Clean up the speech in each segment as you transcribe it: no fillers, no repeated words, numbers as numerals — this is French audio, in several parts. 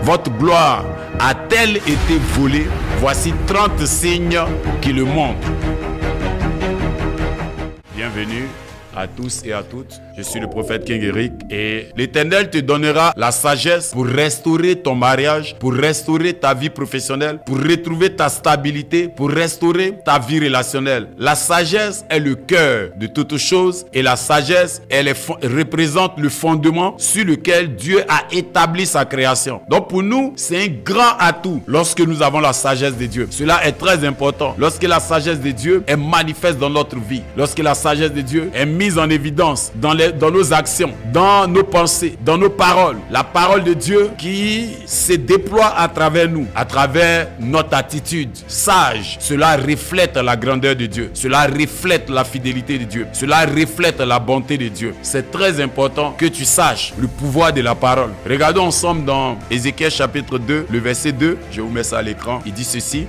votre gloire a-t-elle été volée? Voici 30 signes qui le montrent. Bienvenue à tous et à toutes. Je suis le prophète King Eric et l'Éternel te donnera la sagesse pour restaurer ton mariage, pour restaurer ta vie professionnelle, pour retrouver ta stabilité, pour restaurer ta vie relationnelle. La sagesse est le cœur de toutes choses et la sagesse, elle représente le fondement sur lequel Dieu a établi sa création. Donc pour nous, c'est un grand atout lorsque nous avons la sagesse de Dieu. Cela est très important. Lorsque la sagesse de Dieu est manifeste dans notre vie, lorsque la sagesse de Dieu est mise en évidence dans nos actions, dans nos pensées, dans nos paroles. La parole de Dieu qui se déploie à travers nous, à travers notre attitude sage. Cela reflète la grandeur de Dieu. Cela reflète la fidélité de Dieu. Cela reflète la bonté de Dieu. C'est très important que tu saches le pouvoir de la parole. Regardons ensemble dans Ézéchiel chapitre 2, le verset 2. Je vous mets ça à l'écran. Il dit ceci.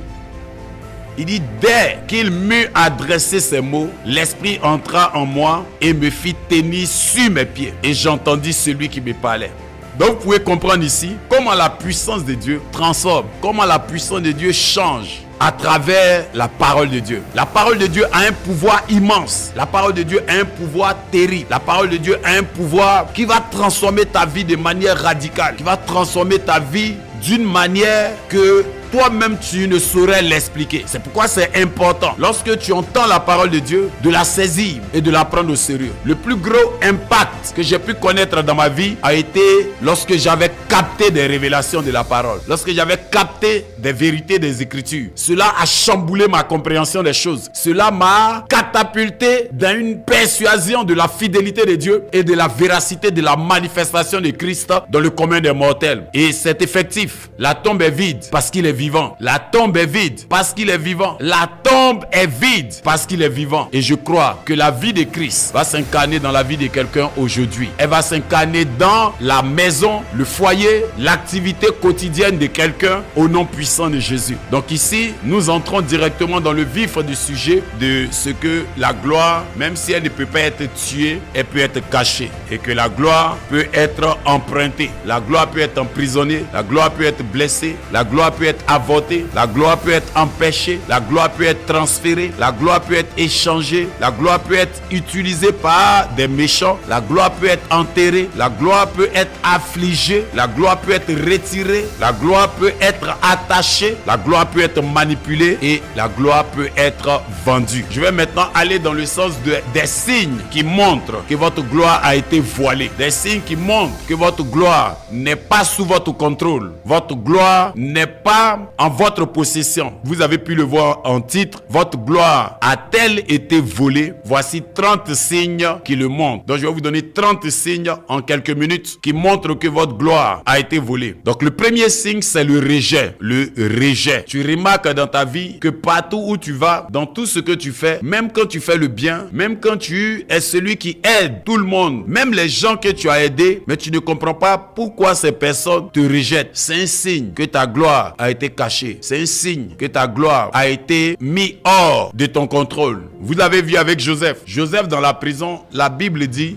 Il dit, dès qu'il m'eut adressé ces mots, l'Esprit entra en moi et me fit tenir sur mes pieds. Et j'entendis celui qui me parlait. Donc vous pouvez comprendre ici comment la puissance de Dieu transforme, comment la puissance de Dieu change à travers la parole de Dieu. La parole de Dieu a un pouvoir immense. La parole de Dieu a un pouvoir terrible. La parole de Dieu a un pouvoir qui va transformer ta vie de manière radicale, qui va transformer ta vie d'une manière que toi-même tu ne saurais l'expliquer. C'est pourquoi c'est important, lorsque tu entends la parole de Dieu, de la saisir et de la prendre au sérieux. Le plus gros impact que j'ai pu connaître dans ma vie a été lorsque j'avais capté des révélations de la parole, lorsque j'avais capté des vérités des Écritures. Cela a chamboulé ma compréhension des choses. Cela m'a catapulté dans une persuasion de la fidélité de Dieu et de la véracité de la manifestation de Christ dans le commun des mortels. Et c'est effectif. La tombe est vide parce qu'il est vivant. La tombe est vide parce qu'il est vivant. La tombe est vide parce qu'il est vivant. Et je crois que la vie de Christ va s'incarner dans la vie de quelqu'un aujourd'hui. Elle va s'incarner dans la maison, le foyer, l'activité quotidienne de quelqu'un au nom puissant de Jésus. Donc ici, nous entrons directement dans le vif du sujet de ce que la gloire, même si elle ne peut pas être tuée, elle peut être cachée. Et que la gloire peut être empruntée. La gloire peut être emprisonnée. La gloire peut être blessée. La gloire peut être avortée. La gloire peut être empêchée. La gloire peut être transférée. La gloire peut être échangée. La gloire peut être utilisée par des méchants. La gloire peut être enterrée. La gloire peut être affligée. La gloire peut être retirée. La gloire peut être attachée. La gloire peut être manipulée. Et la gloire peut être vendue. Je vais maintenant aller dans le sens des signes qui montrent que votre gloire a été voilée. Des signes qui montrent que votre gloire n'est pas sous votre contrôle. Votre gloire n'est pas en votre possession. Vous avez pu le voir en titre. Votre gloire a-t-elle été volée? Voici 30 signes qui le montrent. Donc je vais vous donner 30 signes en quelques minutes qui montrent que votre gloire a été volée. Donc le premier signe, c'est le rejet. Le rejet. Tu remarques dans ta vie que partout où tu vas, dans tout ce que tu fais, même quand tu fais le bien, même quand tu es celui qui aide tout le monde, même les gens que tu as aidés, mais tu ne comprends pas pourquoi ces personnes te rejettent. C'est un signe que ta gloire a été cachée. C'est un signe que ta gloire a été mise hors de ton contrôle. Vous l'avez vu avec Joseph. Joseph dans la prison, la Bible dit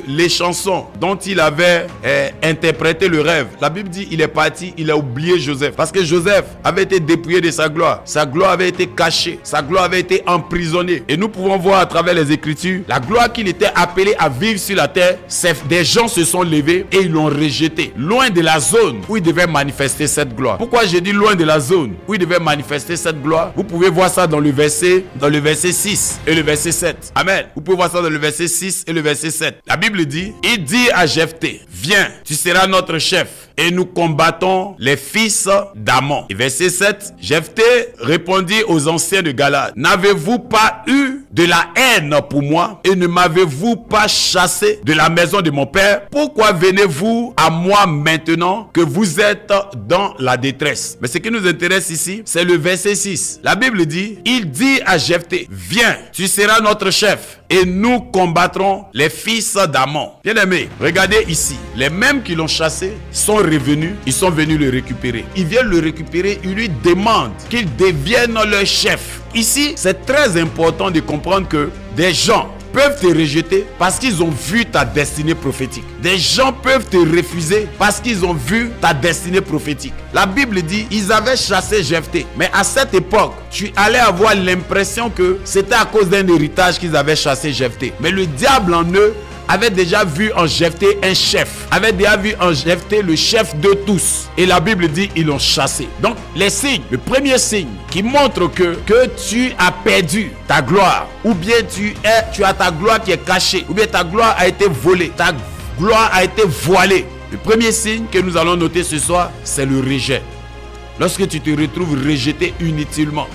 les chansons dont il avait interprété le rêve. La Bible dit il est parti, il a oublié Joseph. Parce que Joseph avait été dépouillé de sa gloire. Sa gloire avait été cachée. Sa gloire avait été emprisonnée. Et nous pouvons voir à travers les Écritures, la gloire qu'il était appelé à vivre sur la terre, des gens se sont levés et ils l'ont rejeté. Loin de la zone où il devait manifester cette gloire. Pourquoi j'ai dit loin de la zone où il devait manifester cette gloire? Vous pouvez voir ça dans le verset 6 et le verset 7. Amen. Vous pouvez voir ça dans le verset 6 et le verset 7. La Bible dit, il dit à Jephthé, viens, tu seras notre chef et nous combattons les fils d'Amon. Et verset 7, Jephthé répondit aux anciens de Galade, n'avez-vous pas eu de la haine pour moi et ne m'avez-vous pas chassé de la maison de mon père? Pourquoi venez-vous à moi maintenant que vous êtes dans la détresse? Mais ce qui nous intéresse ici, c'est le verset 6. La Bible dit, il dit à Jephthé, viens, tu seras notre chef et nous combattrons les fils d'Amon. Bien aimé, regardez ici, les mêmes qui l'ont chassé sont revenus, ils sont venus le récupérer. Ils viennent le récupérer, ils lui demandent qu'il devienne leur chef. Ici, c'est très important de comprendre que des gens peuvent te rejeter parce qu'ils ont vu ta destinée prophétique. Des gens peuvent te refuser parce qu'ils ont vu ta destinée prophétique. La Bible dit, ils avaient chassé Jephthé. Mais à cette époque, tu allais avoir l'impression que c'était à cause d'un héritage qu'ils avaient chassé Jephthé. Mais le diable en eux avait déjà vu en Jephthé un chef, avait déjà vu en Jephthé le chef de tous. Et la Bible dit, ils l'ont chassé. Donc, les signes, le premier signe qui montre que tu as perdu ta gloire, ou bien tu as ta gloire qui est cachée, ou bien ta gloire a été volée, ta gloire a été voilée. Le premier signe que nous allons noter ce soir, c'est le rejet. Lorsque tu te retrouves rejeté inutilement,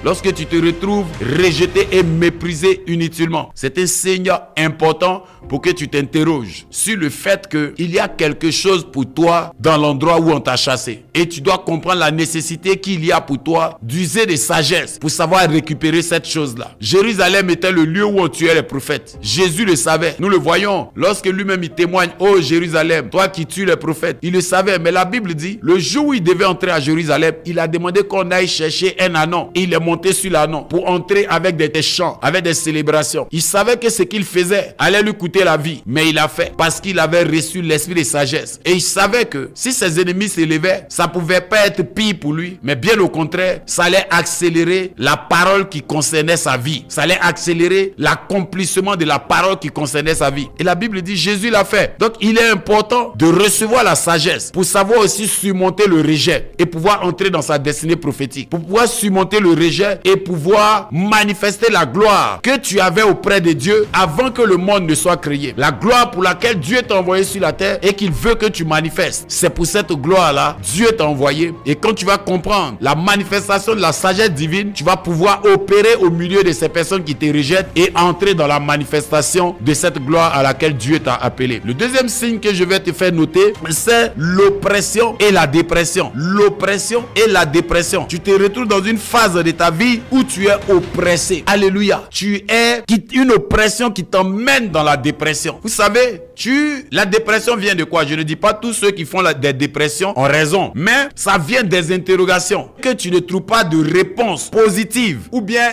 lorsque tu te retrouves rejeté et méprisé inutilement, c'est un signe important pour que tu t'interroges sur le fait qu'il y a quelque chose pour toi dans l'endroit où on t'a chassé. Et tu dois comprendre la nécessité qu'il y a pour toi d'user de sagesse pour savoir récupérer cette chose-là. Jérusalem était le lieu où on tuait les prophètes. Jésus le savait. Nous le voyons lorsque lui-même il témoigne, « Oh Jérusalem, toi qui tues les prophètes. » Il le savait, mais la Bible dit, le jour où il devait entrer à Jérusalem, il a demandé qu'on aille chercher un ânon. Et il est monté sur l'ânon pour entrer avec des chants, avec des célébrations. Il savait que ce qu'il faisait allait lui coûter la vie, mais il a fait parce qu'il avait reçu l'esprit de sagesse. Et il savait que si ses ennemis s'élevaient, ça pouvait pas être pire pour lui, mais bien au contraire, ça allait accélérer la parole qui concernait sa vie. Ça allait accélérer l'accomplissement de la parole qui concernait sa vie. Et la Bible dit, Jésus l'a fait. Donc il est important de recevoir la sagesse pour savoir aussi surmonter le rejet et pouvoir entrer dans sa destinée prophétique. Pour pouvoir surmonter le rejet et pouvoir manifester la gloire que tu avais auprès de Dieu avant que le monde ne soit créé. La gloire pour laquelle Dieu t'a envoyé sur la terre et qu'il veut que tu manifestes. C'est pour cette gloire-là, Dieu t'a envoyé. Et quand tu vas comprendre la manifestation de la sagesse divine, tu vas pouvoir opérer au milieu de ces personnes qui te rejettent et entrer dans la manifestation de cette gloire à laquelle Dieu t'a appelé. Le deuxième signe que je vais te faire noter, c'est l'oppression et la dépression. L'oppression et la dépression. Tu te retrouves dans une phase de ta vie où tu es oppressé. Alléluia. Tu es une oppression qui t'emmène dans la dépression. Vous savez, la dépression vient de quoi? Je ne dis pas tous ceux qui font des dépressions ont raison, mais ça vient des interrogations. Que tu ne trouves pas de réponse positive ou bien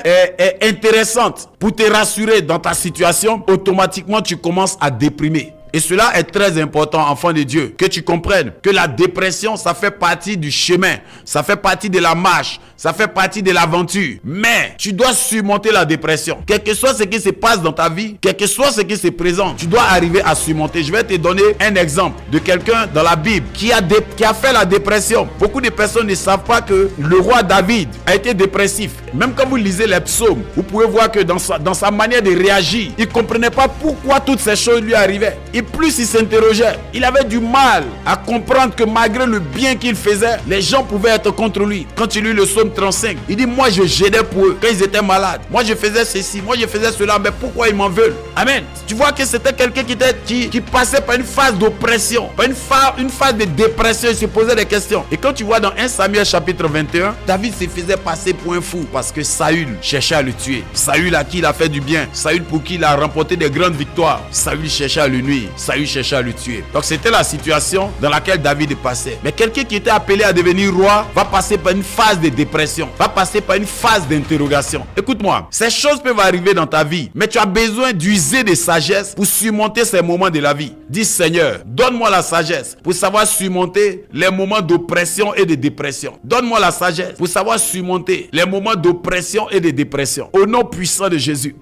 intéressante pour te rassurer dans ta situation, automatiquement tu commences à déprimer. Et cela est très important, enfant de Dieu, que tu comprennes que la dépression, ça fait partie du chemin, ça fait partie de la marche, ça fait partie de l'aventure. Mais tu dois surmonter la dépression. Quel que soit ce qui se passe dans ta vie, quel que soit ce qui se présente, tu dois arriver à surmonter. Je vais te donner un exemple de quelqu'un dans la Bible qui a fait la dépression. Beaucoup de personnes ne savent pas que le roi David a été dépressif. Même quand vous lisez les psaumes, vous pouvez voir que dans sa manière de réagir, il ne comprenait pas pourquoi toutes ces choses lui arrivaient. Et plus il s'interrogeait, il avait du mal à comprendre que malgré le bien qu'il faisait, les gens pouvaient être contre lui. Quand il lit le psaume 35, il dit, moi je gênais pour eux quand ils étaient malades. Moi je faisais ceci, moi je faisais cela, mais pourquoi ils m'en veulent? Amen. Tu vois que c'était quelqu'un qui passait par une phase d'oppression, par une phase de dépression. Il se posait des questions. Et quand tu vois dans 1 Samuel chapitre 21, David se faisait passer pour un fou parce que Saül cherchait à le tuer. Saül à qui il a fait du bien, Saül pour qui il a remporté des grandes victoires. Saül cherchait à le nuire, Saül cherchait à le tuer. Donc c'était la situation dans laquelle David passait. Mais quelqu'un qui était appelé à devenir roi va passer par une phase de dépression, va passer par une phase d'interrogation. Écoute-moi, ces choses peuvent arriver dans ta vie, mais tu as besoin d'user de sagesse pour surmonter ces moments de la vie. Dis, Seigneur, donne-moi la sagesse pour savoir surmonter les moments d'oppression et de dépression. Donne-moi la sagesse pour savoir surmonter les moments d'oppression et de dépression. Au nom puissant de Jésus.